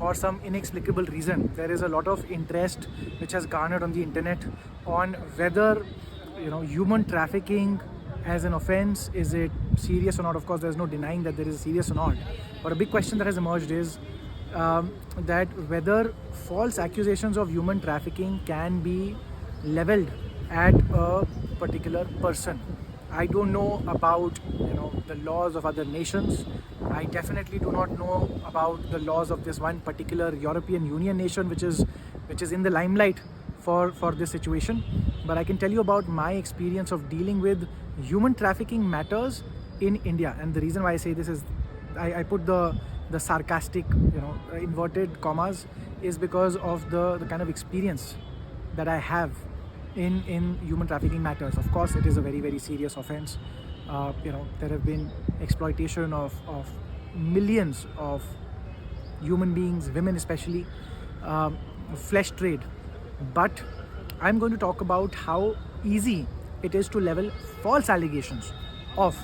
for some inexplicable reason, there is a lot of interest which has garnered on the internet on whether human trafficking as an offense, is it serious or not. Of course, there's no denying that there is serious or not, but a big question that has emerged is that whether false accusations of human trafficking can be leveled at a particular person. I don't know about the laws of other nations. I definitely do not know about the laws of this one particular European Union nation, which is in the limelight for this situation. But I can tell you about my experience of dealing with human trafficking matters in India. And the reason why I say this is, I put the sarcastic, inverted commas, is because of the kind of experience that I have in human trafficking matters. Of course, it is a very, very serious offense. There have been exploitation of millions of human beings, women especially, flesh trade. But I'm going to talk about how easy it is to level false allegations of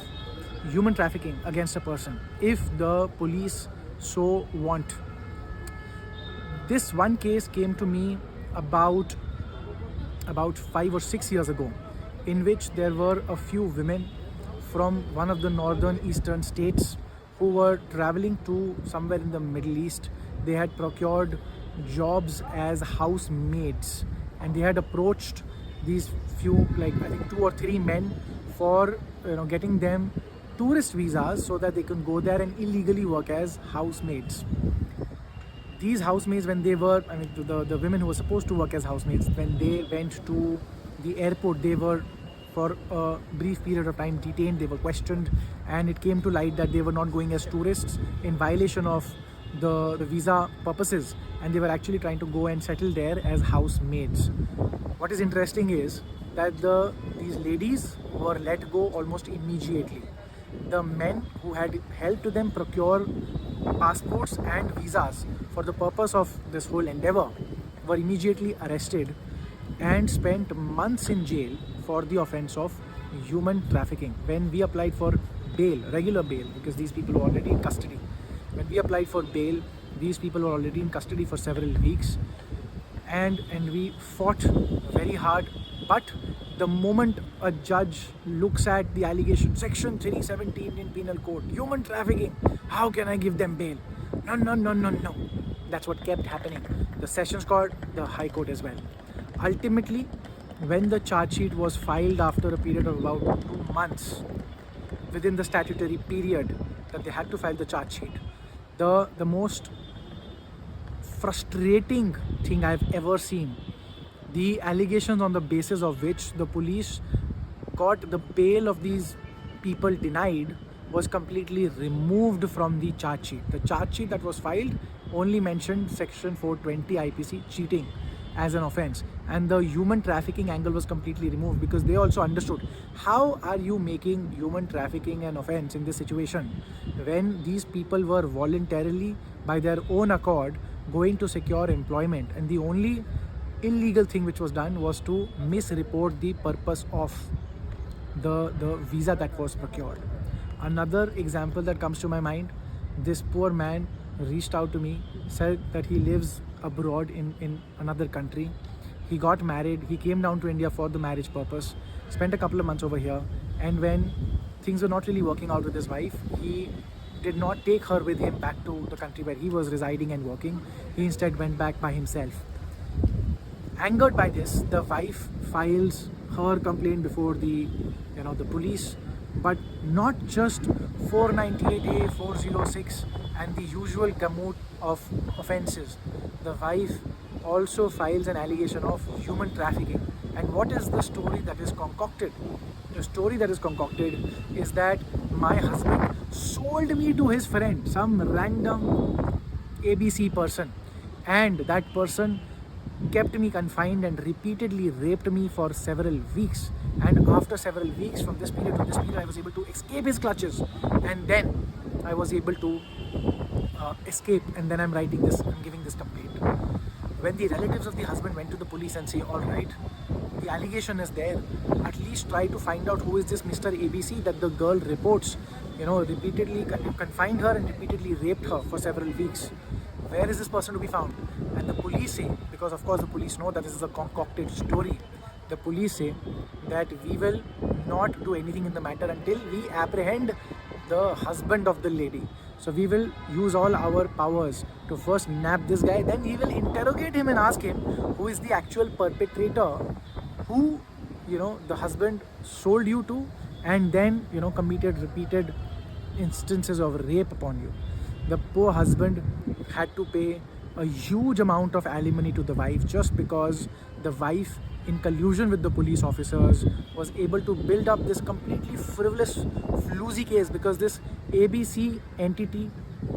human trafficking against a person if the police so want. This one case came to me about 5 or 6 years ago, in which there were a few women from one of the northern eastern states who were traveling to somewhere in the Middle East. They had procured jobs as housemaids, and they had approached these few, like I think 2 or 3 men, for getting them tourist visas so that they can go there and illegally work as housemaids. These housemaids, when they were, the women who were supposed to work as housemaids, when they went to the airport, they were for a brief period of time detained, they were questioned, and it came to light that they were not going as tourists in violation of the visa purposes, and they were actually trying to go and settle there as housemaids. What is interesting is that these ladies were let go almost immediately. The men who had helped them procure passports and visas for the purpose of this whole endeavor were immediately arrested and spent months in jail for the offense of human trafficking. When we applied for bail, regular bail, because these people were already in custody, when we applied for bail, these people were already in custody for several weeks, and we fought very hard. But the moment a judge looks at the allegation, section 317 in penal code, human trafficking, how can I give them bail? No. That's what kept happening. The Sessions Court, the High Court as well. Ultimately, when the charge sheet was filed after a period of about 2 months, within the statutory period that they had to file the charge sheet, the most frustrating thing I've ever seen, the allegations on the basis of which the police got the bail of these people denied, was completely removed from the charge sheet. The charge sheet that was filed only mentioned section 420 IPC, cheating, as an offense, and the human trafficking angle was completely removed, because they also understood, how are you making human trafficking an offense in this situation when these people were voluntarily, by their own accord, going to secure employment, and the only illegal thing which was done was to misreport the purpose of the visa that was procured. Another example that comes to my mind, this poor man reached out to me, said that he lives abroad in another country. He got married, he came down to India for the marriage purpose, spent a couple of months over here, and when things were not really working out with his wife, he did not take her with him back to the country where he was residing and working. He instead went back by himself. Angered by this, the wife files her complaint before the police, but not just 498A, 406 and the usual gamut of offences. The wife also files an allegation of human trafficking. And what is the story that is concocted? The story that is concocted is that my husband sold me to his friend, some random ABC person, and that person kept me confined and repeatedly raped me for several weeks. And after several weeks, from this period to this period, I was able to escape his clutches, and then I was able to escape, and then I'm giving this complaint. When the relatives of the husband went to the police and say, all right, the allegation is there, at least try to find out who is this Mr. ABC that the girl reports, repeatedly confined her and repeatedly raped her for several weeks. where is this person to be found? And the police say, because of course the police know that this is a concocted story, the police say that we will not do anything in the matter until we apprehend the husband of the lady. So we will use all our powers to first nab this guy, then we will interrogate him and ask him who is the actual perpetrator, who the husband sold you to, and then committed repeated instances of rape upon you. The poor husband had to pay a huge amount of alimony to the wife just because the wife, in collusion with the police officers, was able to build up this completely frivolous, floozy case, because this ABC entity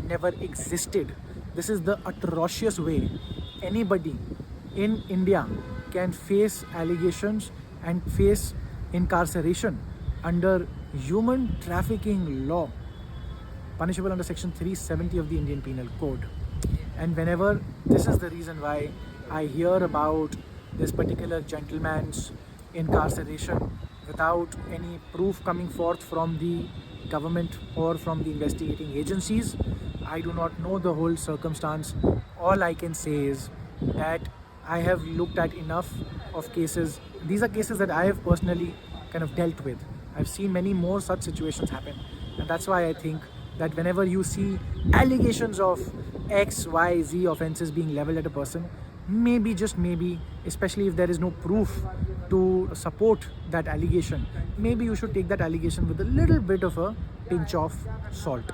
never existed. This is the atrocious way anybody in India can face allegations and face incarceration under human trafficking law, punishable under section 370 of the Indian Penal Code. And whenever, this is the reason why I hear about this particular gentleman's incarceration without any proof coming forth from the government or from the investigating agencies. I do not know the whole circumstance. All I can say is that I have looked at enough of cases. These are cases that I have personally kind of dealt with. I've seen many more such situations happen, and that's why I think that whenever you see allegations of X, Y, Z offenses being leveled at a person, maybe, just maybe, especially if there is no proof to support that allegation, maybe you should take that allegation with a little bit of a pinch of salt.